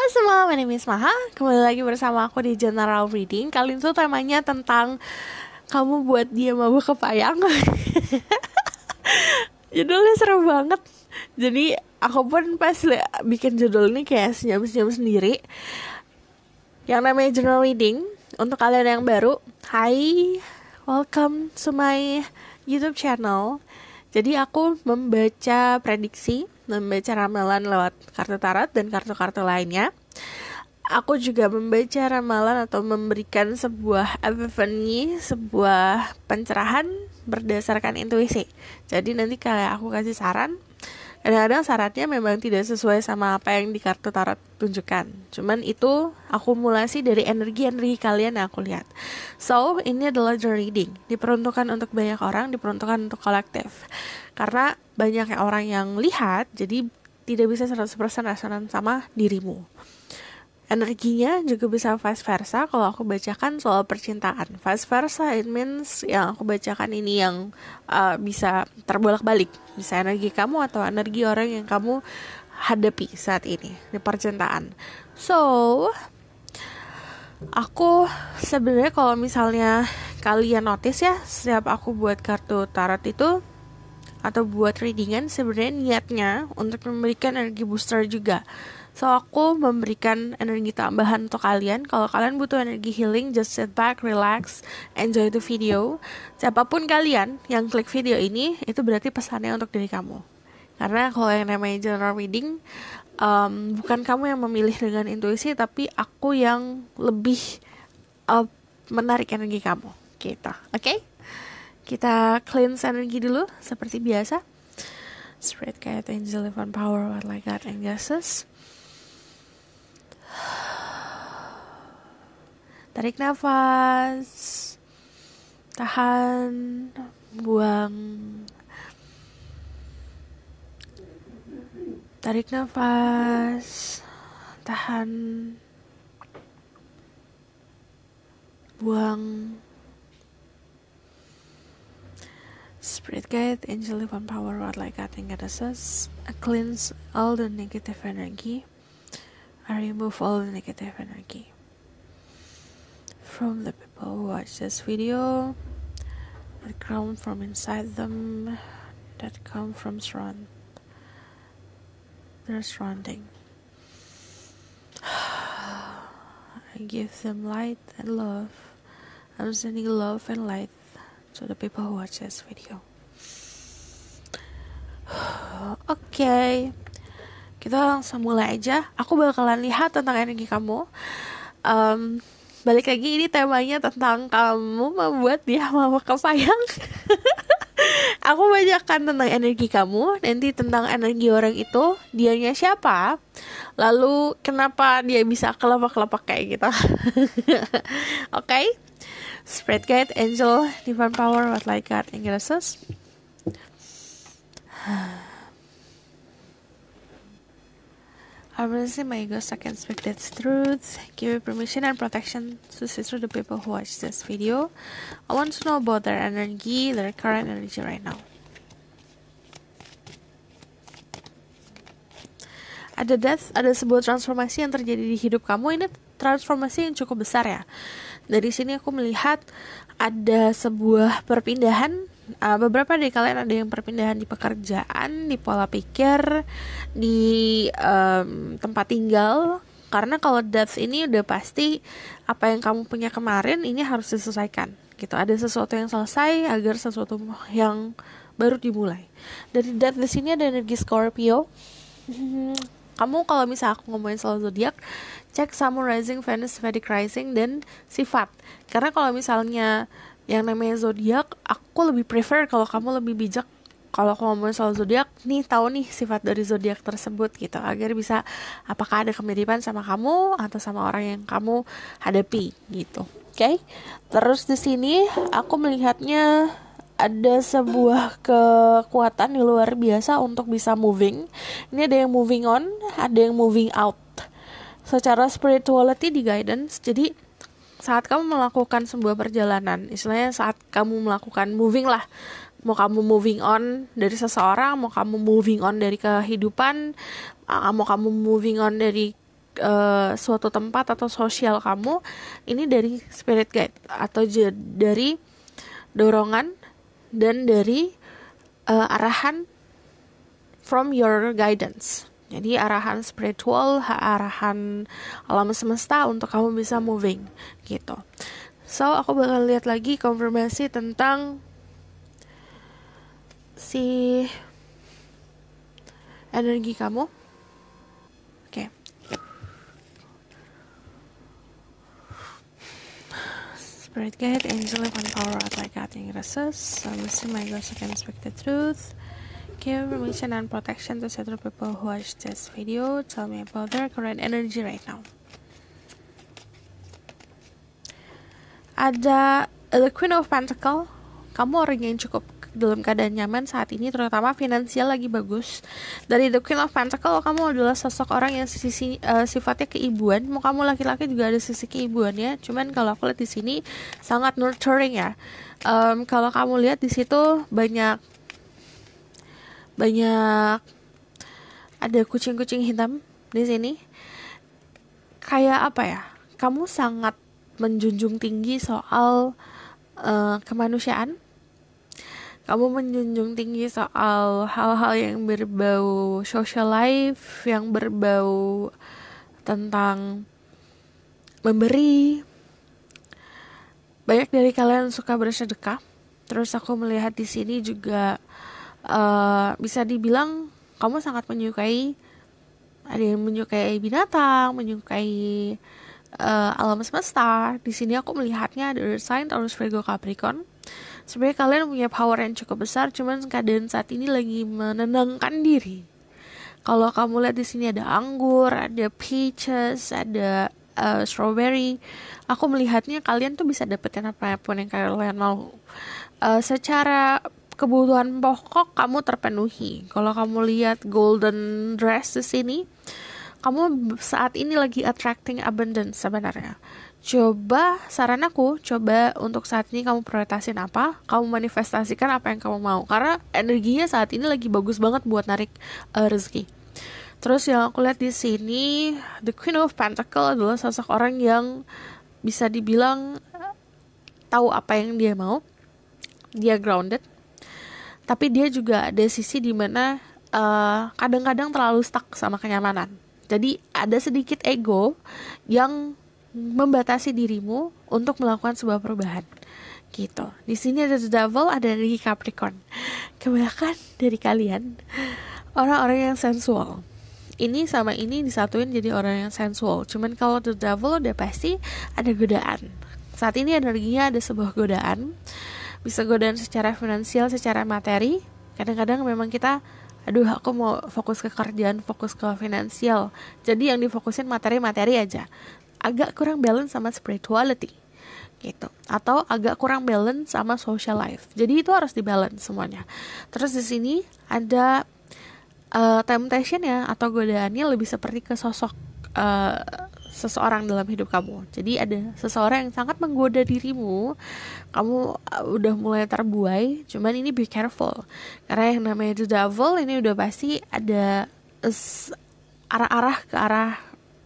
Halo semua, my name is Maha. Kembali lagi bersama aku di General Reading. Kali ini tuh temanya tentang kamu buat dia mabuk kepayang. Judulnya seru banget. Jadi aku pun pas bikin judul ini kayak senyum-senyum sendiri. Yang namanya General Reading. Untuk kalian yang baru, hai, welcome to my YouTube channel. Jadi aku membaca prediksi, membaca ramalan lewat kartu tarot dan kartu-kartu lainnya. Aku juga membaca ramalan atau memberikan sebuah epiphany, sebuah pencerahan berdasarkan intuisi. Jadi nanti kayak aku kasih saran, kadang-kadang syaratnya memang tidak sesuai sama apa yang di kartu tarot tunjukkan. Cuman itu akumulasi dari energi-energi kalian yang aku lihat. So, ini adalah journal reading. Diperuntukkan untuk banyak orang, diperuntukkan untuk kolektif. Karena banyak orang yang lihat, jadi tidak bisa 100% resonan sama dirimu. Energinya juga bisa vice versa. Kalau aku bacakan soal percintaan, vice versa it means yang aku bacakan ini yang bisa terbolak-balik, bisa energi kamu atau energi orang yang kamu hadapi saat ini di percintaan. So aku sebenarnya kalau misalnya kalian notice ya, setiap aku buat kartu tarot itu atau buat readingan, sebenarnya niatnya untuk memberikan energi booster juga. So aku memberikan energi tambahan untuk kalian. Kalau kalian butuh energi healing, just sit back, relax, enjoy the video. Siapapun kalian yang klik video ini, itu berarti pesannya untuk diri kamu. Karena kalau yang namanya general reading, bukan kamu yang memilih dengan intuisi, tapi aku yang lebih menarik energi kamu gitu. Oke? Kita cleanse energi dulu seperti biasa. Spirit guide, angel, divine power, what like God and Jesus. Tarik nafas, tahan, buang. Tarik nafas, tahan, buang. Spirit guide, angel, divine power, what like God and goddesses. I cleanse all the negative energy. I remove all the negative energy from the people who watch this video, that come from inside them, that come from their surrounding. I give them light and love. I'm sending love and light to the people who watch this video. Okay, kita langsung mulai aja. Aku bakalan lihat tentang energi kamu. Balik lagi, ini temanya tentang kamu membuat dia mabuk kepayang. Aku bacakan tentang energi kamu, nanti tentang energi orang itu, dianya siapa, lalu kenapa dia bisa kelepak-kelepak kayak gitu. Okay? Spirit guide, angel, divine power, what like God and goddesses. I receive my ego so I can speak that truth. Give me permission and protection to see through the people who watch this video. I want to know about their energy, their current energy right now. Ada death, ada sebuah transformasi yang terjadi di hidup kamu. Ini transformasi yang cukup besar ya. Dari sini aku melihat ada sebuah perpindahan. Beberapa dari kalian ada yang perpindahan di pekerjaan, di pola pikir, di tempat tinggal. Karena kalau death ini udah pasti apa yang kamu punya kemarin ini harus diselesaikan gitu. Ada sesuatu yang selesai agar sesuatu yang baru dimulai. Dari death di sini ada energi Scorpio. Kamu kalau misalnya aku ngomongin soal zodiak, cek Sun Rising, Venus, Vedic Rising, dan sifat. Karena kalau misalnya yang namanya zodiak, aku lebih prefer kalau kamu lebih bijak. Kalau aku ngomongin soal zodiak, nih tahu nih sifat dari zodiak tersebut gitu, agar bisa apakah ada kemiripan sama kamu atau sama orang yang kamu hadapi gitu. Oke? Terus di sini aku melihatnya ada sebuah kekuatan yang luar biasa untuk bisa moving. Ini ada yang moving on, ada yang moving out. Secara spirituality di guidance, jadi saat kamu melakukan sebuah perjalanan, istilahnya saat kamu melakukan moving lah, mau kamu moving on dari seseorang, mau kamu moving on dari kehidupan, mau kamu moving on dari suatu tempat atau sosial kamu, ini dari spirit guide atau dari dorongan dan dari arahan from your guidance. Jadi arahan spiritual, arahan alam semesta untuk kamu bisa moving gitu. So aku bakal lihat lagi konfirmasi tentang si energi kamu. Oke. Spirit guide, angel, and power out like cutting races. Listen, my girls, I can speak the truth. Give permission and protection to certain people who watch this video. Tell me about their current energy right now. Ada the Queen of Pentacle. Kamu orang yang cukup dalam keadaan nyaman saat ini, terutama finansial lagi bagus. Dari the Queen of Pentacle, kamu adalah sosok orang yang sifatnya keibuan. Mau kamu laki-laki juga ada sisi keibuannya. Cuman kalau aku lihat di sini sangat nurturing ya. Kalau kamu lihat di situ banyak ada kucing-kucing hitam di sini. Kayak apa ya? Kamu sangat menjunjung tinggi soal kemanusiaan. Kamu menjunjung tinggi soal hal-hal yang berbau social life, yang berbau tentang memberi. Banyak dari kalian suka bersedekah. Terus aku melihat di sini juga bisa dibilang kamu sangat menyukai, ada yang menyukai binatang, menyukai alam semesta. Di sini aku melihatnya ada sign Taurus, Virgo, Capricorn. Sebenarnya kalian punya power yang cukup besar, cuman keadaan saat ini lagi menenangkan diri. Kalau kamu lihat di sini ada anggur, ada peaches, ada strawberry. Aku melihatnya kalian tuh bisa dapetin apapun yang kalian mau. Secara kebutuhan pokok kamu terpenuhi. Kalau kamu lihat golden dress di sini, kamu saat ini lagi attracting abundance sebenarnya. Saran aku, coba untuk saat ini kamu prioritasin apa, kamu manifestasikan apa yang kamu mau. Karena energinya saat ini lagi bagus banget buat narik rezeki. Terus yang aku lihat di sini, the Queen of Pentacle adalah sosok orang yang bisa dibilang tahu apa yang dia mau. Dia grounded. Tapi dia juga ada sisi dimana kadang-kadang terlalu stuck sama kenyamanan. Jadi ada sedikit ego yang membatasi dirimu untuk melakukan sebuah perubahan. Gitu. Di sini ada the Devil, ada energi Capricorn. Kebanyakan dari kalian orang-orang yang sensual. Ini sama ini disatuin jadi orang yang sensual. Cuman kalau the Devil udah pasti ada godaan. Saat ini energinya ada sebuah godaan. Bisa godaan secara finansial, secara materi. Kadang-kadang memang kita, aku mau fokus ke kerjaan, fokus ke finansial. Jadi yang difokusin materi-materi aja. Agak kurang balance sama spirituality gitu. Atau agak kurang balance sama social life. Jadi itu harus dibalance semuanya. Terus di sini ada temptation ya, atau godaannya lebih seperti ke sosok seseorang dalam hidup kamu. Jadi ada seseorang yang sangat menggoda dirimu. Kamu udah mulai terbuai. Cuman ini be careful. Karena yang namanya the devil ini udah pasti ada arah-arah ke arah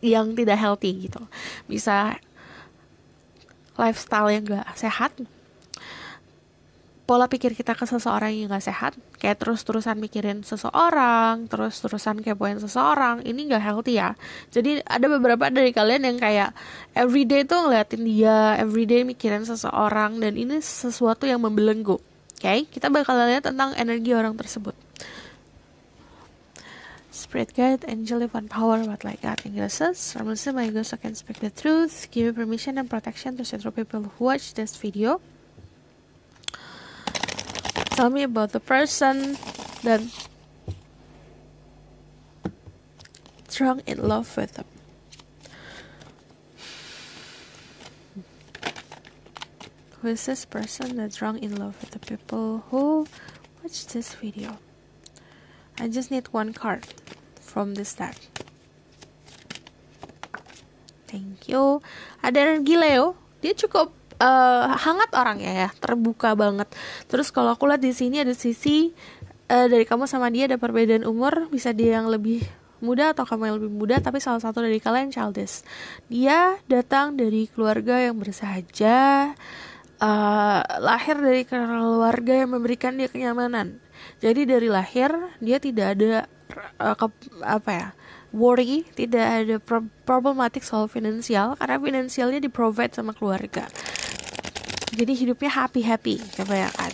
yang tidak healthy gitu. Bisa lifestyle yang gak sehat. Pola pikir kita ke seseorang yang gak sehat, kayak terus-terusan mikirin seseorang, terus-terusan kepoin seseorang, ini gak healthy ya. Jadi ada beberapa dari kalian yang kayak everyday tuh ngeliatin dia, everyday mikirin seseorang, dan ini sesuatu yang membelenggu. Oke, kita bakal lihat tentang energi orang tersebut. Spirit guide, angel, divine power, what like God, ingresses. Remember, my ghost can speak the truth. Give me permission and protection to several people who watch this video. Tell me about the person that strong in love with them. Who is this person that's strong in love with the people who watch this video? I just need one card from this deck. Thank you. Ada energi Leo. Dia cukup hangat orangnya ya, terbuka banget. Terus kalau aku lihat di sini ada sisi dari kamu sama dia ada perbedaan umur, bisa dia yang lebih muda atau kamu yang lebih muda, tapi salah satu dari kalian childish. Dia datang dari keluarga yang bersahaja, lahir dari keluarga yang memberikan dia kenyamanan. Jadi dari lahir dia tidak ada worry, tidak ada problematik soal finansial, karena finansialnya di provide sama keluarga. Jadi hidupnya happy kebanyakan.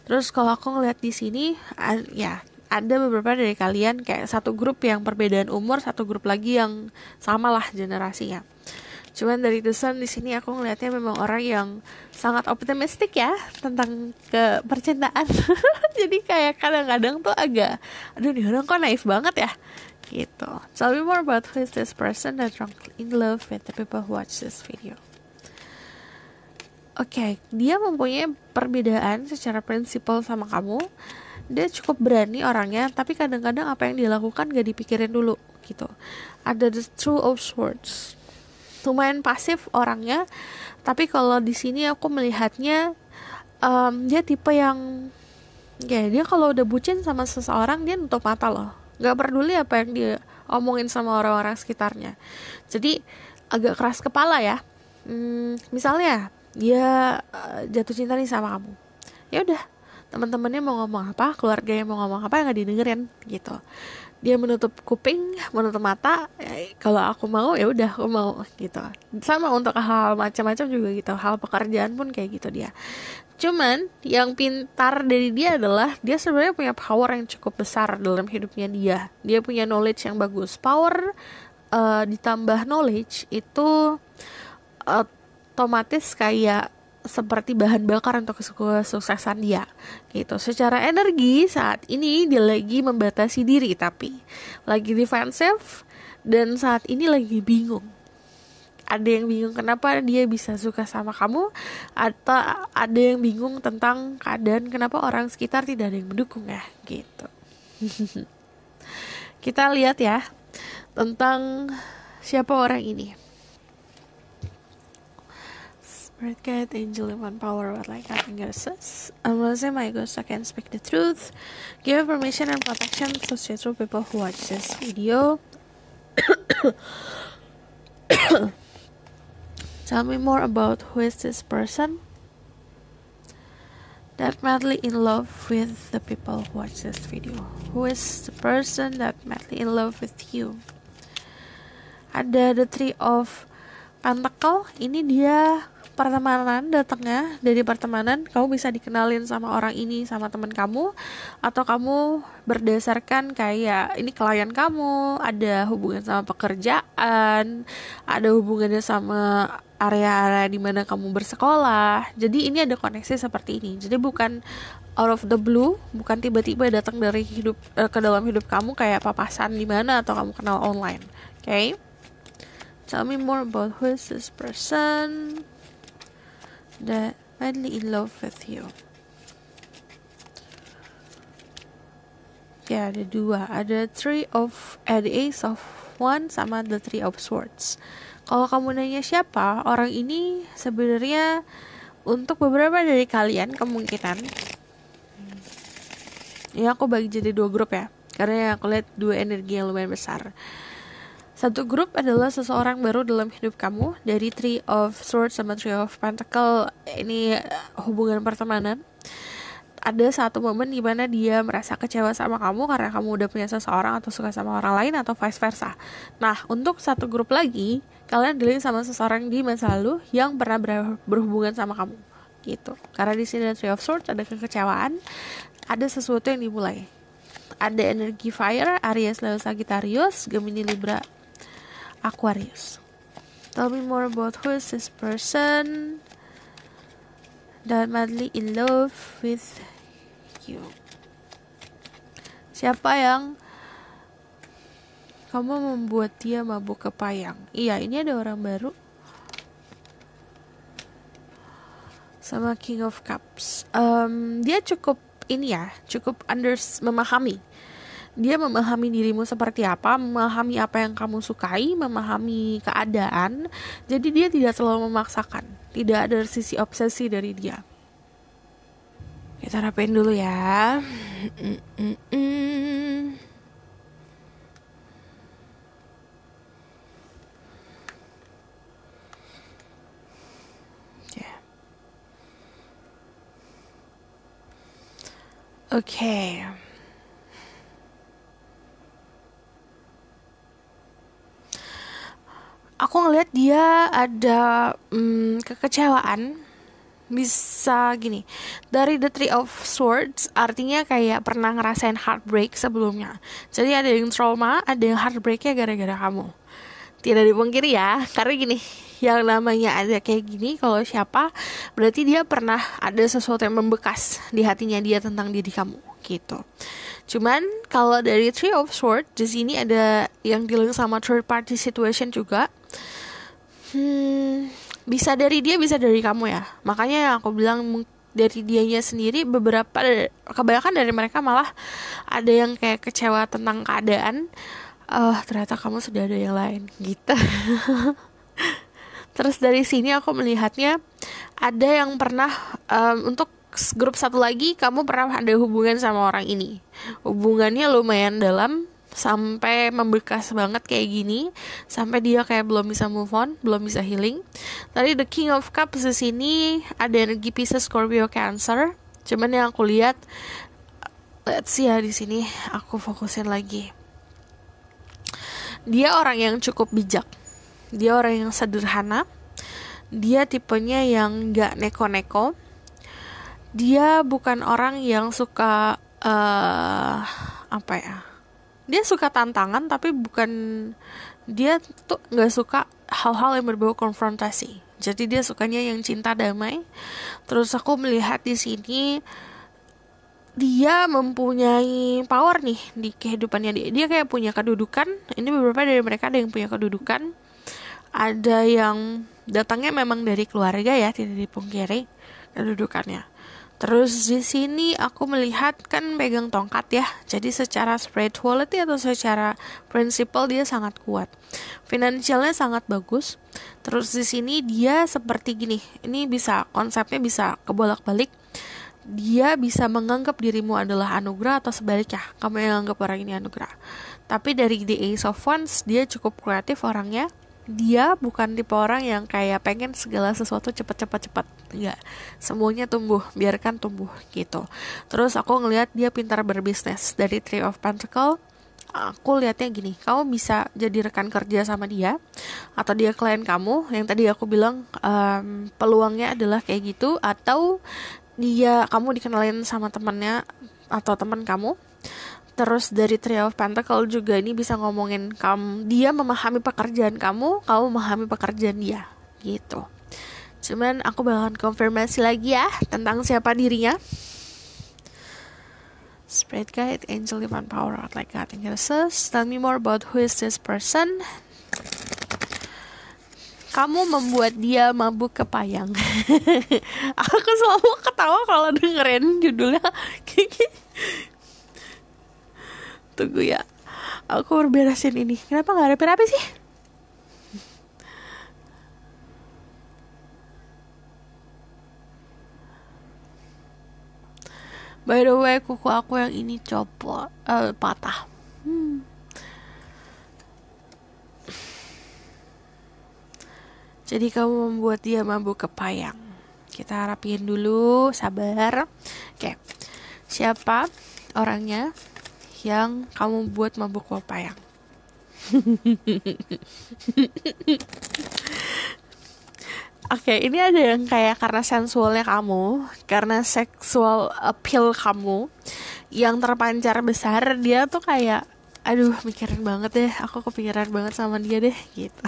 Terus kalau aku ngeliat di sini, ada beberapa dari kalian kayak satu grup yang perbedaan umur, satu grup lagi yang samalah generasinya. Cuman dari The Sun di sini aku ngelihatnya memang orang yang sangat optimistik ya tentang percintaan. Jadi kayak kadang-kadang tuh agak, aduh nih orang kok naif banget ya gitu. Tell me more about who is this person that drunk in love with the people who watch this video. Oke, dia mempunyai perbedaan secara prinsipal sama kamu. Dia cukup berani orangnya, tapi kadang-kadang apa yang dia lakukan gak dipikirin dulu gitu. Ada the Two of Swords, lumayan pasif orangnya, tapi kalau di sini aku melihatnya dia tipe yang dia kalau udah bucin sama seseorang dia nutup mata loh, nggak peduli apa yang dia omongin sama orang-orang sekitarnya. Jadi agak keras kepala ya. Misalnya dia jatuh cinta nih sama kamu, ya udah, teman-temannya mau ngomong apa, keluarganya mau ngomong apa, nggak didengerin gitu. Dia menutup kuping, menutup mata. Kalau aku mau ya udah aku mau gitu. Sama untuk hal macam-macam juga gitu. Hal pekerjaan pun kayak gitu dia. Cuman yang pintar dari dia adalah dia sebenarnya punya power yang cukup besar dalam hidupnya dia. Dia punya knowledge yang bagus. Power ditambah knowledge itu otomatis kayak seperti bahan bakar untuk kesuksesan dia gitu. Secara energi saat ini dia lagi membatasi diri, tapi lagi defensif, dan saat ini lagi bingung. Ada yang bingung kenapa dia bisa suka sama kamu, atau ada yang bingung tentang keadaan kenapa orang sekitar tidak ada yang mendukung ya gitu. Kita lihat ya tentang siapa orang ini. Spirit guide, angel, divine power, what like nothing goes. Unless my ghost, I can speak the truth. Give permission and protection to spiritual people who watch this video. Tell me more about who is this person that madly in love with the people who watch this video. Who is the person that madly in love with you? Ada the Three of Pentacle. Ini dia pertemanan, datangnya dari pertemanan. Kamu bisa dikenalin sama orang ini sama teman kamu, atau kamu berdasarkan kayak ini klien kamu, ada hubungan sama pekerjaan, ada hubungannya sama area-area di mana kamu bersekolah. Jadi ini ada koneksi seperti ini. Jadi bukan out of the blue, bukan tiba-tiba datang dari ke dalam hidup kamu kayak papasan di mana atau kamu kenal online. Okay? Tell me more about who is this person that madly in love with you. Ya, ada dua. Ada the Ace of Wands sama the Three of Swords. Kalau kamu nanya siapa orang ini, sebenarnya untuk beberapa dari kalian kemungkinan, ya aku bagi jadi dua grup ya, karena aku lihat dua energi yang lumayan besar. Satu grup adalah seseorang baru dalam hidup kamu, dari Three of Swords sama Three of Pentacle. Ini hubungan pertemanan. Ada satu momen di mana dia merasa kecewa sama kamu karena kamu udah punya seseorang atau suka sama orang lain, atau vice versa. Nah, untuk satu grup lagi, kalian dealing sama seseorang di masa lalu yang pernah berhubungan sama kamu gitu. Karena di sini ada Three of Swords, ada kekecewaan, ada sesuatu yang dimulai. Ada energi fire, Aries, Leo, Sagittarius, Gemini, Libra, Aquarius. Tell me more about who is this person that madly in love with you. Siapa yang kamu membuat dia mabuk kepayang? Iya, ini ada orang baru sama King of Cups. Dia cukup memahami. Dia memahami dirimu seperti apa, memahami apa yang kamu sukai, memahami keadaan. Jadi dia tidak selalu memaksakan. Tidak ada sisi obsesi dari dia. Kita rapiin dulu ya. Oke. Aku ngelihat dia ada kekecewaan. Bisa gini, dari the Three of Swords artinya kayak pernah ngerasain heartbreak sebelumnya. Jadi ada yang trauma, ada yang heartbreaknya gara-gara kamu. Tidak dipungkiri ya, karena gini, yang namanya ada kayak gini, kalau siapa, berarti dia pernah ada sesuatu yang membekas di hatinya dia tentang diri kamu, gitu. Cuman kalau dari Three of Swords di sini ada yang dealing sama third party situation juga. Bisa dari dia, bisa dari kamu ya. Makanya yang aku bilang dari dianya sendiri, kebanyakan dari mereka malah ada yang kayak kecewa tentang keadaan. Ternyata kamu sudah ada yang lain gitu. Terus dari sini aku melihatnya ada yang pernah untuk grup satu lagi, kamu pernah ada hubungan sama orang ini. Hubungannya lumayan dalam, sampai membekas banget kayak gini, sampai dia kayak belum bisa move on, belum bisa healing. Tadi the King of Cups di sini ada energi Pisces, Scorpio, Cancer. Cuman yang aku lihat, let's see ya, di sini aku fokusin lagi. Dia orang yang cukup bijak. Dia orang yang sederhana. Dia tipenya yang gak neko-neko. Dia bukan orang yang suka dia suka tantangan, tapi dia tuh nggak suka hal-hal yang berbau konfrontasi. Jadi dia sukanya yang cinta damai. Terus aku melihat di sini dia mempunyai power nih di kehidupannya dia. Dia kayak punya kedudukan. Ini beberapa dari mereka ada yang punya kedudukan. Ada yang datangnya memang dari keluarga ya, tidak dipungkiri kedudukannya. Terus di sini aku melihat kan pegang tongkat ya. Jadi secara spirituality atau secara prinsipal dia sangat kuat. Finansialnya sangat bagus. Terus di sini dia seperti gini. Ini konsepnya bisa kebolak-balik. Dia bisa menganggap dirimu adalah anugerah atau sebaliknya, kamu yang anggap orang ini anugerah. Tapi dari the Ace of Wands, dia cukup kreatif orangnya. Dia bukan tipe orang yang kayak pengen segala sesuatu cepat. Enggak, semuanya tumbuh, biarkan tumbuh gitu. Terus aku ngelihat dia pintar berbisnis. Dari Three of Pentacles, aku lihatnya gini, kamu bisa jadi rekan kerja sama dia, atau dia klien kamu. Yang tadi aku bilang peluangnya adalah kayak gitu. Atau kamu dikenalin sama temannya atau teman kamu. Terus dari Three of Pentacles juga ini bisa ngomongin dia memahami pekerjaan kamu memahami pekerjaan dia gitu. Cuman aku bakalan konfirmasi lagi ya tentang siapa dirinya. Spirit Guide, Angel, Divine Power, like God, and Jesus. Tell me more about who is this person. Kamu membuat dia mabuk kepayang. Aku selalu ketawa kalau dengerin judulnya. Tunggu ya, aku beresin ini. Kenapa gak rapi-rapi sih? By the way, kuku aku yang ini patah. Jadi kamu membuat dia mabuk kepayang. Kita rapiin dulu, sabar. Oke, siapa orangnya yang kamu buat mabuk kepayang? Oke, ini ada yang kayak karena sensualnya kamu, karena sexual appeal kamu yang terpancar besar, dia tuh kayak, aduh mikirin banget deh, aku kepikiran banget sama dia deh gitu.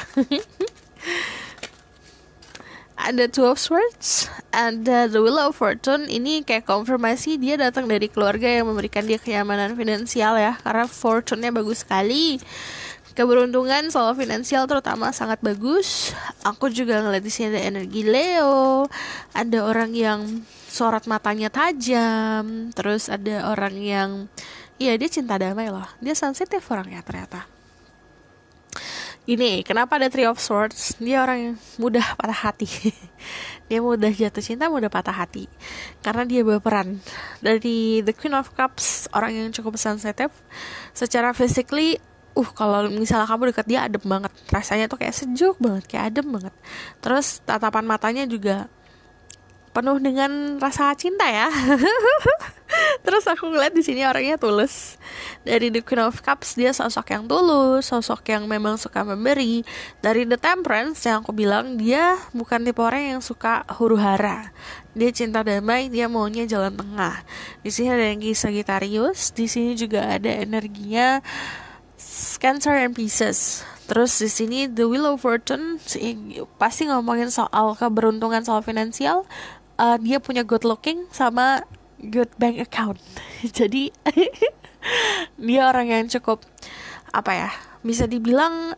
Ada Two of Swords, ada The Wheel of Fortune. Ini kayak konfirmasi dia datang dari keluarga yang memberikan dia kenyamanan finansial ya, karena fortune-nya bagus sekali. Keberuntungan soal finansial terutama sangat bagus. Aku juga ngeliat di sini ada energi Leo. Ada orang yang sorot matanya tajam. Terus ada orang yang dia cinta damai loh. Dia sensitif orangnya ternyata. Ini kenapa ada Three of Swords? Dia orang yang mudah patah hati. Dia mudah jatuh cinta, mudah patah hati karena dia baperan. Dari The Queen of Cups, orang yang cukup sensitif. Secara physically, kalau misalnya kamu dekat dia adem banget. Rasanya tuh kayak sejuk banget, kayak adem banget. Terus tatapan matanya juga penuh dengan rasa cinta ya. Terus aku ngeliat di sini orangnya tulus. Dari The Queen of Cups dia sosok yang tulus, sosok yang memang suka memberi. Dari The Temperance yang aku bilang dia bukan tipe orang yang suka huru-hara. Dia cinta damai, dia maunya jalan tengah. Di sini ada energi Sagittarius, di sini juga ada energinya Cancer and Pisces. Terus di sini The Wheel of Fortune pasti ngomongin soal keberuntungan, soal finansial. Dia punya good looking sama good bank account. Jadi dia orang yang cukup bisa dibilang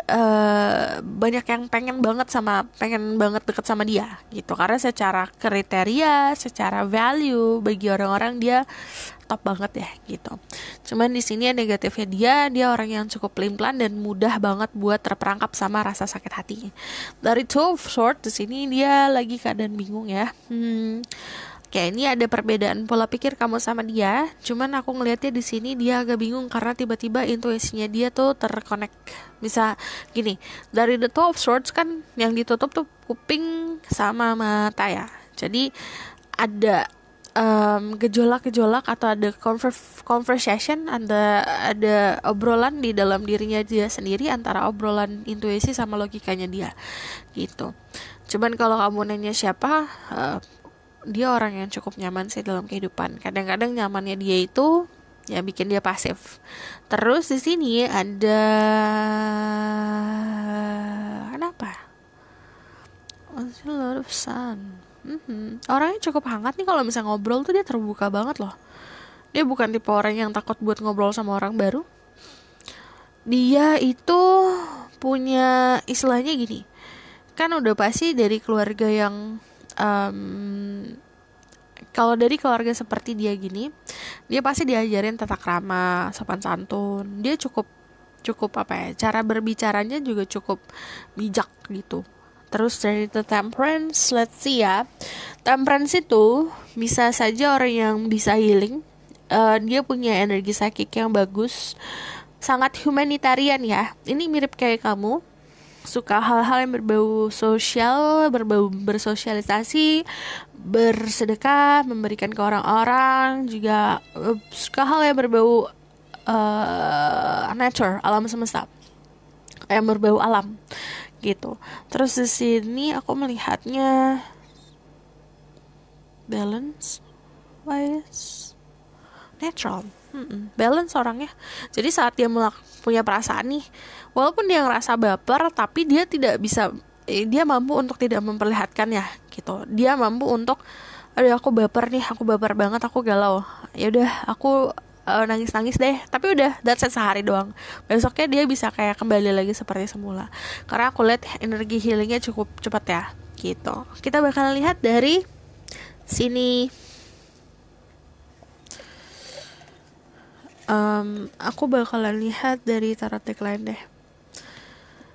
banyak yang pengen banget deket sama dia gitu, karena secara kriteria, secara value bagi orang-orang dia top banget ya gitu. Cuman di sini negatifnya dia orang yang cukup pelin-pelan dan mudah banget buat terperangkap sama rasa sakit hati. Dari Two of Swords di sini dia lagi keadaan bingung ya. Kayak ini ada perbedaan pola pikir kamu sama dia. Cuman aku ngelihatnya di sini dia agak bingung karena tiba-tiba intuisinya dia tuh terkonek. Bisa gini, dari The Two of Swords kan yang ditutup tuh kuping sama mata ya. Jadi ada gejolak-gejolak atau ada conversation, ada obrolan di dalam dirinya dia sendiri antara obrolan intuisi sama logikanya dia gitu. Cuman kalau kamu nanya siapa, dia orang yang cukup nyaman sih dalam kehidupan. Kadang-kadang nyamannya dia itu ya bikin dia pasif. Terus di sini ada kenapa? A lot of sun. Orangnya cukup hangat nih, kalau misalnya ngobrol tuh dia terbuka banget loh. Dia bukan tipe orang yang takut buat ngobrol sama orang baru. Dia itu punya istilahnya gini, kan udah pasti dari keluarga yang kalau dari keluarga seperti dia gini, dia pasti diajarin tata krama, sopan santun. Dia cukup cara berbicaranya juga cukup bijak gitu. Terus dari The Temperance, let's see ya. Temperance itu bisa saja orang yang bisa healing. Dia punya energi psychic yang bagus, sangat humanitarian ya. Ini mirip kayak kamu, suka hal-hal yang berbau sosial, berbau bersosialisasi, bersedekah, memberikan ke orang-orang. Juga suka hal yang berbau nature, alam semesta, yang berbau alam gitu. Terus di sini aku melihatnya balance, wise, natural, balance orangnya. Jadi saat dia punya perasaan nih, walaupun dia ngerasa baper, tapi dia tidak bisa, dia mampu untuk tidak memperlihatkannya gitu. Dia mampu untuk, aduh aku baper nih, aku baper banget, aku galau. Ya udah, aku nangis-nangis deh, tapi udah that's it, sehari doang. Besoknya dia bisa kayak kembali lagi seperti semula. Karena aku lihat energi healingnya cukup cepat ya gitu. Kita bakal lihat dari sini. Aku bakalan lihat dari tarot deck lain deh.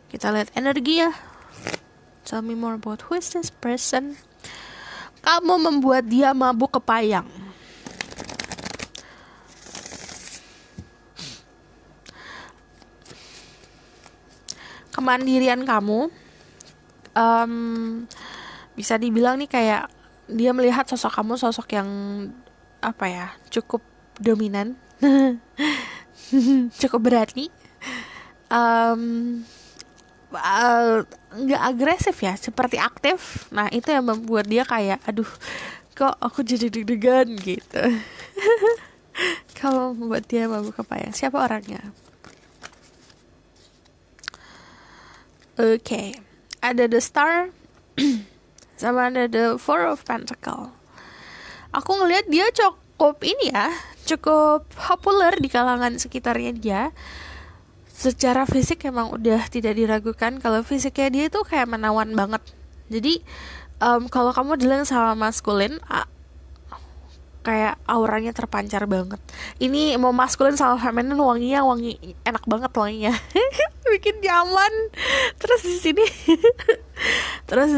Kita lihat energi ya. Tell me more about who is this person. Kamu membuat dia mabuk kepayang. Kemandirian kamu, bisa dibilang nih kayak dia melihat sosok kamu sosok yang cukup dominan, cukup berani, nggak agresif ya, seperti aktif. Nah itu yang membuat dia kayak, aduh kok aku jadi deg-degan gitu. Kamu membuat dia mabuk kepayang. Siapa orangnya? Oke, ada The Star sama ada The Four of Pentacles. Aku ngelihat dia cukup populer di kalangan sekitarnya dia. Secara fisik emang udah tidak diragukan kalau fisiknya dia itu kayak menawan banget. Jadi kalau kamu dealing sama maskulin, kayak auranya terpancar banget. Ini mau maskulin sama feminin, wangi enak banget wanginya. Bikin nyaman. Terus di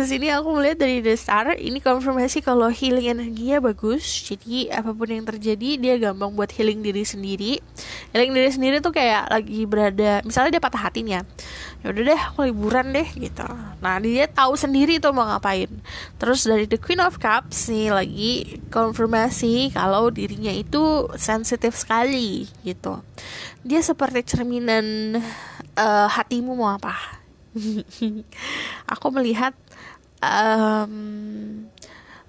sini aku melihat dari The Star, ini konfirmasi kalau healing energinya bagus. Jadi apapun yang terjadi dia gampang buat healing diri sendiri. Healing diri sendiri tuh kayak lagi berada, misalnya dia patah hati nih ya. ya udah deh aku liburan deh gitu. Nah dia tahu sendiri tuh mau ngapain. Terus dari The Queen of Cups nih lagi konfirmasi kalau dirinya itu sensitif sekali gitu. Dia seperti cerminan hatimu mau apa. Aku melihat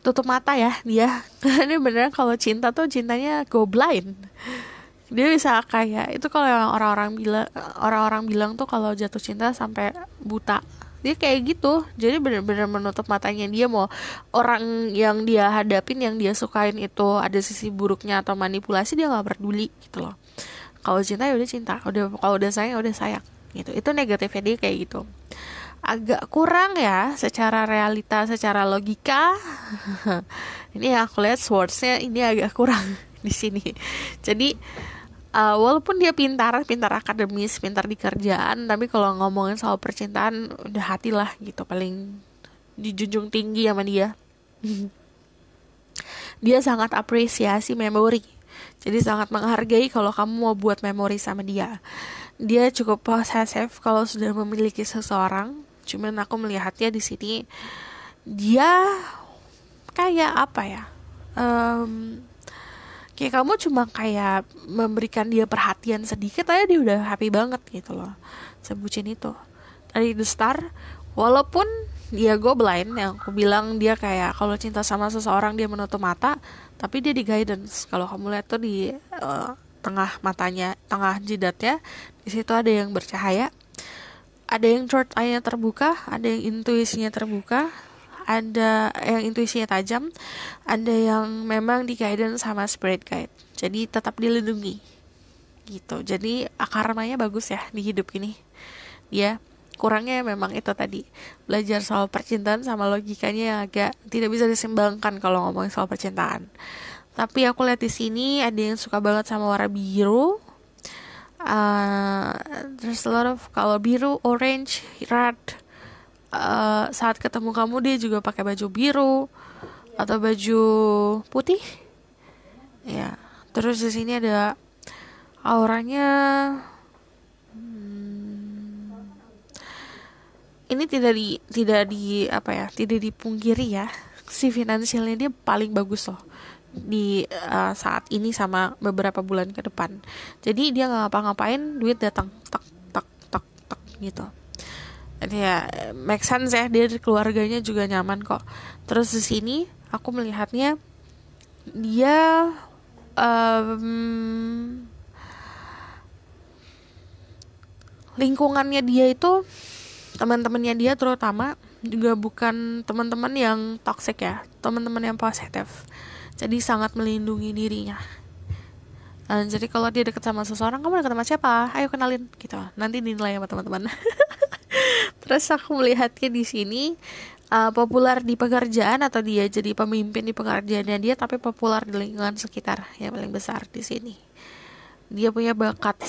tutup mata ya dia. Ini beneran kalau cinta tuh cintanya go blind. Dia bisa kayak itu kalau yang orang-orang bilang tuh kalau jatuh cinta sampai buta. Dia kayak gitu. Jadi benar-benar menutup matanya. Dia mau orang yang dia hadapin, yang dia sukain itu ada sisi buruknya atau manipulasi, dia nggak peduli gitu loh. Kalau cinta ya udah cinta, kalau udah sayang ya udah sayang gitu. Itu negatifnya dia kayak gitu. Agak kurang ya secara realita, secara logika. Ini yang aku lihat swordsnya ini agak kurang di sini. Jadi walaupun dia pintar akademis, pintar di kerjaan, tapi kalau ngomongin soal percintaan udah hati lah gitu, paling dijunjung tinggi sama dia. Dia sangat apresiasi memori, jadi sangat menghargai kalau kamu mau buat memori sama dia. Dia cukup posesif kalau sudah memiliki seseorang. Cuman aku melihatnya di sini dia kayak apa ya? Kayak kamu cuma kayak memberikan dia perhatian sedikit aja dia udah happy banget gitu loh. Sebutin itu dari the start. Walaupun dia go blind, yang aku bilang dia kayak kalau cinta sama seseorang dia menutup mata, tapi dia di guidance. Kalau kamu lihat tuh di tengah matanya, tengah jidatnya, di situ ada yang bercahaya, ada yang third eye-nya terbuka, ada yang intuisinya terbuka, ada yang intuisinya tajam, ada yang memang di guidance sama spirit guide. Jadi tetap dilindungi gitu. Jadi karmanya bagus ya di hidup ini. Dia kurangnya memang itu tadi, belajar soal percintaan sama logikanya yang agak tidak bisa disimbangkan kalau ngomongin soal percintaan. Tapi aku lihat di sini ada yang suka banget sama warna biru. There's a lot of kalau biru, orange, red. Saat ketemu kamu dia juga pakai baju biru atau baju putih ya. Terus di sini ada auranya, ini tidak dipungkiri ya, si finansialnya dia paling bagus loh di saat ini sama beberapa bulan ke depan. Jadi dia nggak ngapa-ngapain duit datang tak tak tak tak gitu. Jadi ya make sense ya, dia keluarganya juga nyaman kok. Terus di sini aku melihatnya dia lingkungannya dia itu, teman-temannya dia terutama juga bukan teman-teman yang toxic ya, teman-teman yang positif. Jadi sangat melindungi dirinya. Jadi kalau dia deket sama seseorang, kamu deket sama siapa? Ayo kenalin gitu. Nanti dinilai sama teman-teman. Terus aku melihatnya di sini populer di pekerjaan atau dia jadi pemimpin di pekerjaannya dia, tapi populer di lingkungan sekitar yang paling besar di sini. Dia punya bakat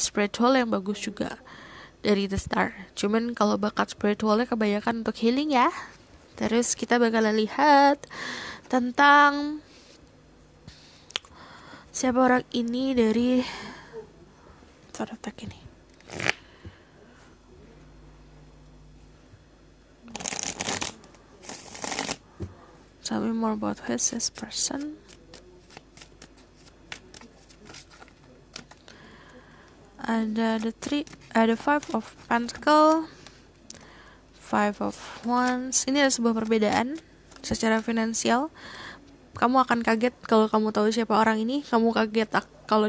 spiritual yang bagus juga dari the start. Cuman kalau bakat spiritualnya kebanyakan untuk healing ya. Terus kita bakalan lihat tentang siapa orang ini dari Torotak ini. Tell me more about this person. Ada ada Five of Pentacle, Five of Wands. Ini ada sebuah perbedaan secara finansial. Kamu akan kaget kalau kamu tahu siapa orang ini. Kamu kaget kalau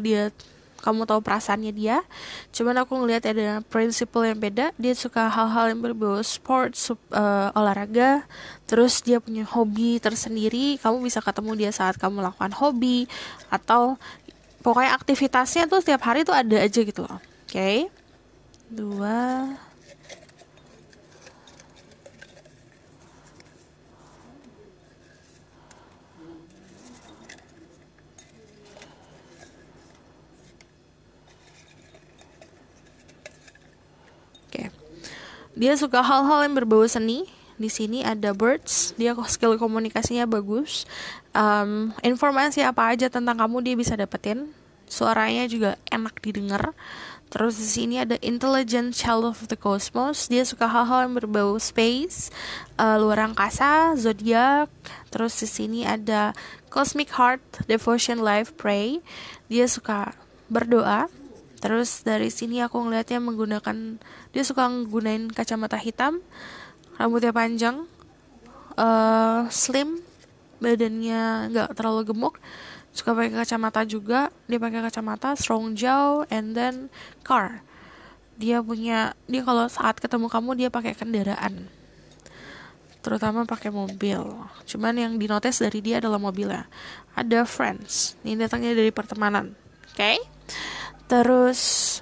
kamu tahu perasaannya dia. Cuman aku ngelihat ada prinsipal yang beda. Dia suka hal-hal yang berbau sports, olahraga. Terus dia punya hobi tersendiri. Kamu bisa ketemu dia saat kamu melakukan hobi, atau pokoknya aktivitasnya tuh setiap hari tuh ada aja gitu loh. Oke. 2. Dia suka hal-hal yang berbau seni. Di sini ada birds. Dia skill komunikasinya bagus. Informasi apa aja tentang kamu dia bisa dapetin. suaranya juga enak didengar. Terus di sini ada Intelligent Child of the Cosmos. Dia suka hal-hal yang berbau space, luar angkasa, zodiak. Terus di sini ada Cosmic Heart, Devotion, Life, Pray. Dia suka berdoa. Terus dari sini aku ngeliatnya dia suka menggunakan kacamata hitam, rambutnya panjang, slim, badannya nggak terlalu gemuk, suka pakai kacamata juga. Dia pakai kacamata, strong jaw, and then car. Dia kalau saat ketemu kamu dia pakai kendaraan, terutama pakai mobil. Cuman yang dinotis dari dia adalah mobilnya. Ada friends, ini datangnya dari pertemanan. Oke? Terus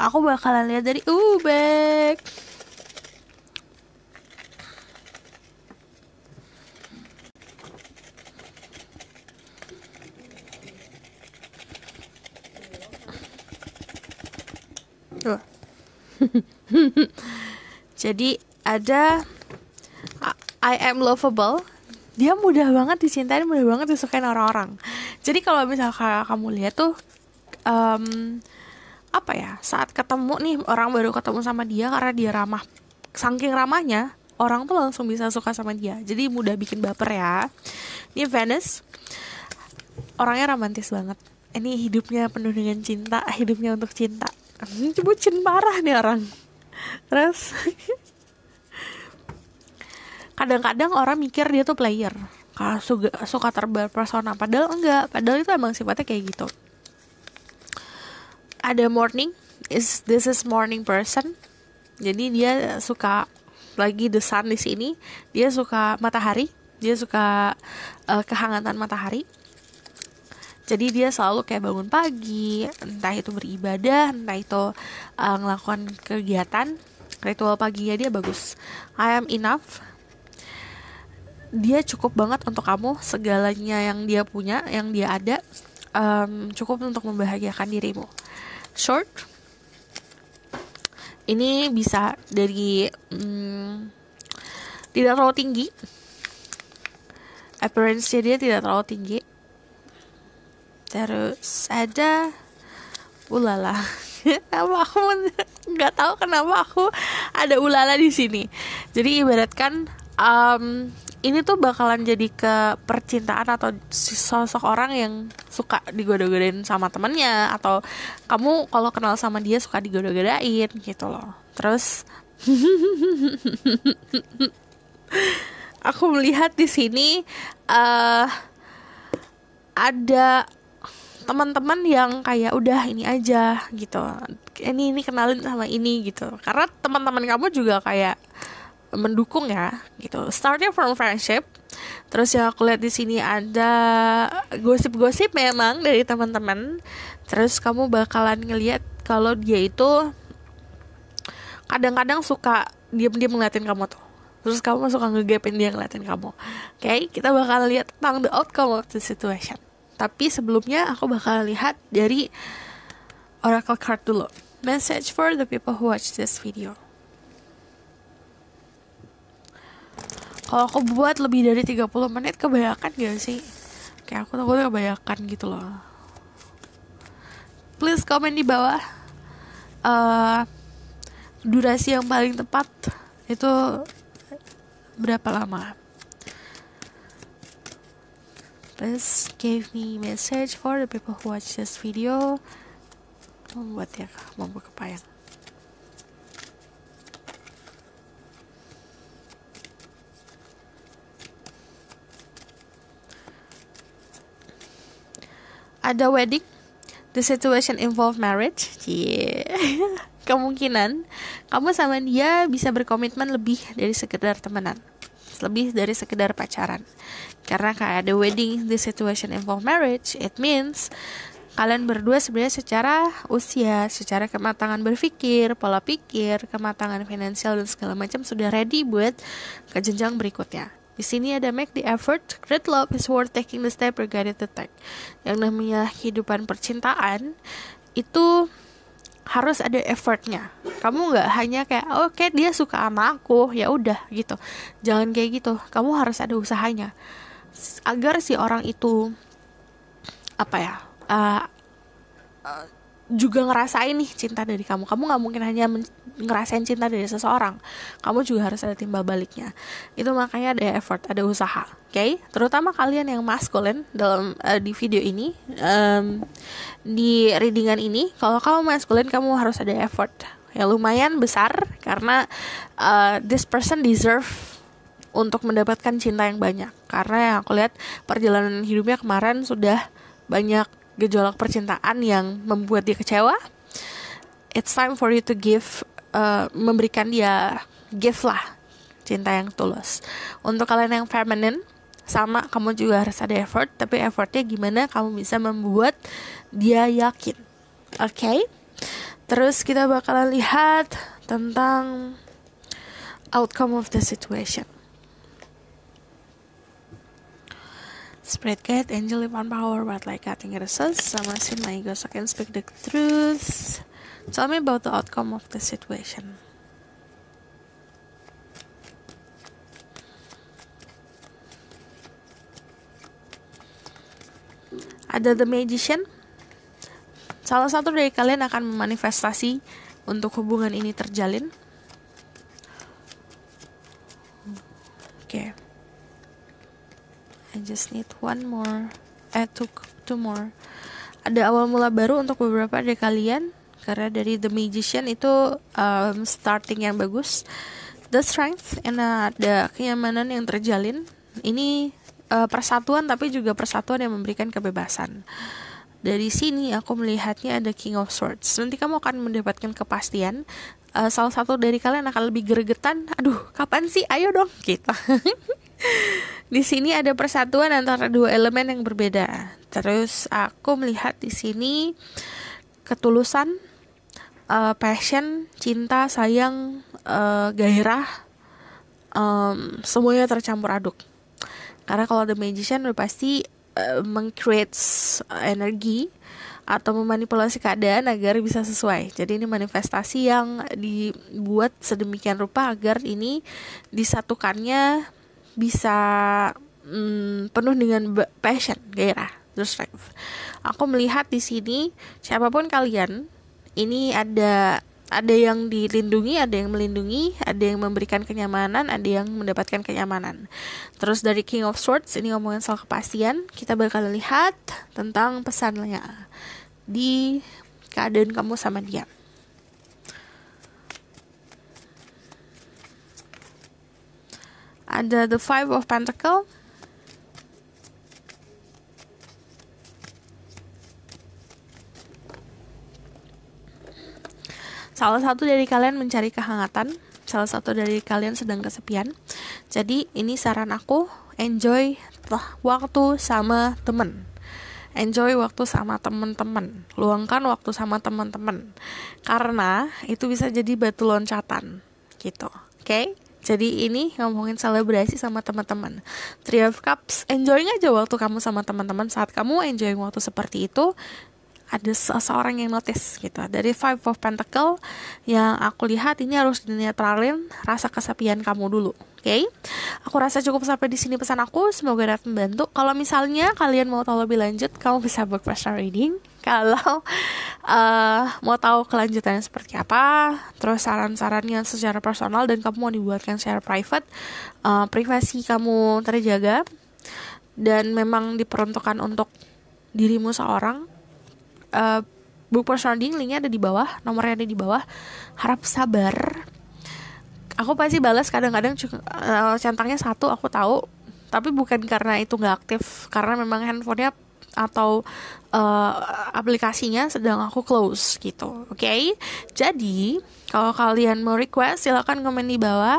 aku bakalan lihat dari Ubek. Jadi ada I am lovable. Dia mudah banget dicintai, mudah banget disukain orang-orang. Jadi kalau misalkan kamu lihat tuh apa ya, saat ketemu nih, orang baru ketemu sama dia karena dia ramah, saking ramahnya orang tuh langsung bisa suka sama dia. Jadi mudah bikin baper ya. Ini Venus, orangnya romantis banget. Ini hidupnya penuh dengan cinta, hidupnya untuk cinta. Bucin parah nih orang. Terus kadang-kadang orang mikir dia tuh player, karena suka terpesona, padahal enggak, padahal itu emang sifatnya kayak gitu. Ada morning, this is morning person. Jadi dia suka, lagi the sun di sini, dia suka matahari, dia suka kehangatan matahari. Jadi dia selalu kayak bangun pagi, entah itu beribadah, entah itu ngelakukan kegiatan, ritual paginya dia bagus. I am enough. Dia cukup banget untuk kamu, segalanya yang dia punya, yang dia ada, cukup untuk membahagiakan dirimu. Short, ini bisa dari tidak terlalu tinggi, appearance-nya dia tidak terlalu tinggi. Terus ada ulala. Aku nggak tahu kenapa aku ada ulala di sini. Jadi ibaratkan ini tuh bakalan jadi ke percintaan atau sosok orang yang suka digoda-godain sama temennya, atau kamu kalau kenal sama dia suka digoda-godain gitu loh. Terus aku melihat di sini ada teman-teman yang kayak udah ini aja gitu, ini kenalin sama ini gitu, karena teman-teman kamu juga kayak mendukung ya gitu. Starting from friendship. Terus yang aku lihat di sini ada gosip-gosip memang dari teman-teman. Terus kamu bakalan ngelihat kalau dia itu kadang-kadang suka diam-diam ngeliatin kamu tuh. Terus kamu suka ngegapin dia ngeliatin kamu. Oke, kita bakal lihat tentang the outcome of the situation. Tapi sebelumnya aku bakal lihat dari oracle card dulu. Message for the people who watch this video. Kalau aku buat lebih dari 30 menit kebanyakan gak sih? Kayak aku takutnya kebanyakan gitu loh. Please komen di bawah durasi yang paling tepat itu berapa lama. Please give me message for the people who watch this video. Membuat ya, membuat kepayang. Ada wedding, the situation involve marriage. Kemungkinan kamu sama dia bisa berkomitmen lebih dari sekedar temenan, lebih dari sekedar pacaran. Karena kayak ada wedding, the situation involve marriage, it means kalian berdua sebenarnya secara usia, secara kematangan berpikir, pola pikir, kematangan finansial dan segala macam sudah ready buat ke jenjang berikutnya. Di sini ada make the effort, great love is worth taking the step you're guided to take. Yang namanya kehidupan percintaan itu harus ada effortnya. Kamu nggak hanya kayak oke, dia suka sama aku, ya udah gitu. Jangan kayak gitu. Kamu harus ada usahanya agar si orang itu apa ya juga ngerasain nih cinta dari kamu. Kamu nggak mungkin hanya ngerasain cinta dari seseorang, kamu juga harus ada timbal baliknya. Itu makanya ada effort, ada usaha. Oke? Terutama kalian yang maskulin dalam di video ini, di readingan ini, kalau kamu maskulin kamu harus ada effort ya lumayan besar, karena this person deserve untuk mendapatkan cinta yang banyak. Karena yang aku lihat perjalanan hidupnya kemarin sudah banyak gejolak percintaan yang membuat dia kecewa. It's time for you to give, memberikan dia gift lah, cinta yang tulus. Untuk kalian yang feminine, sama, kamu juga harus ada effort. Tapi effortnya gimana kamu bisa membuat dia yakin. Oke? Terus kita bakalan lihat tentang outcome of the situation. Spirit guide, angel, divine power, what like cutting resource, sama sin my ghost, I can speak the truth. Tell me about the outcome of the situation. Ada The Magician. Salah satu dari kalian akan memanifestasi untuk hubungan ini terjalin. Oke. I just need one more. Two more. Ada awal mula baru untuk beberapa dari kalian, karena dari The Magician itu starting yang bagus. The Strength, ada kenyamanan yang terjalin. Ini persatuan, tapi juga persatuan yang memberikan kebebasan. Dari sini aku melihatnya ada King of Swords. Nanti kamu akan mendapatkan kepastian. Salah satu dari kalian akan lebih gregetan. Aduh, kapan sih? Ayo dong, gitu. Di sini ada persatuan antara dua elemen yang berbeda. Terus aku melihat di sini ketulusan, passion, cinta, sayang, gairah, semuanya tercampur aduk. Karena kalau The Magician udah pasti meng-create energi atau memanipulasi keadaan agar bisa sesuai. Jadi ini manifestasi yang dibuat sedemikian rupa agar ini disatukannya bisa penuh dengan passion, gairah, terus strength. Aku melihat di sini siapapun kalian, ini ada yang dilindungi, ada yang melindungi, ada yang memberikan kenyamanan, ada yang mendapatkan kenyamanan. Terus dari King of Swords, ini ngomongin soal kepastian. Kita bakal lihat tentang pesannya di keadaan kamu sama dia. Ada The Five of Pentacles. Salah satu dari kalian mencari kehangatan, salah satu dari kalian sedang kesepian. Jadi ini saran aku, enjoy waktu sama temen. Enjoy waktu sama teman-teman. Luangkan waktu sama teman-teman. Karena itu bisa jadi batu loncatan gitu. Oke? Jadi ini ngomongin selebrasi sama teman-teman. Three of Cups, enjoying aja waktu kamu sama teman-teman. Saat kamu enjoying waktu seperti itu, ada seseorang yang notice gitu. Dari Five of Pentacles yang aku lihat ini harus dinetralin rasa kesepian kamu dulu. Oke? Aku rasa cukup sampai di sini pesan aku. Semoga dapat membantu. Kalau misalnya kalian mau tahu lebih lanjut, kamu bisa book personal reading. Kalau mau tahu kelanjutannya seperti apa, terus saran-sarannya secara personal dan kamu mau dibuatkan secara private, privasi kamu terjaga dan memang diperuntukkan untuk dirimu seorang. Book personal reading, linknya ada di bawah, nomornya ada di bawah. Harap sabar. Aku pasti balas kadang-kadang centangnya satu, aku tahu. Tapi bukan karena itu gak aktif, karena memang handphonenya atau aplikasinya sedang aku close gitu. Oke? Jadi kalau kalian mau request, silakan komen di bawah.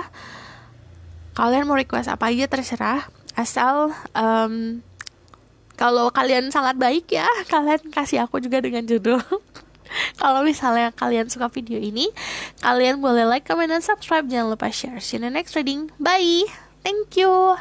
Kalian mau request apa aja terserah, asal kalau kalian sangat baik ya, kalian kasih aku juga dengan judul. Kalau misalnya kalian suka video ini, kalian boleh like, comment, dan subscribe. Jangan lupa share. See you in the next reading. Bye. Thank you.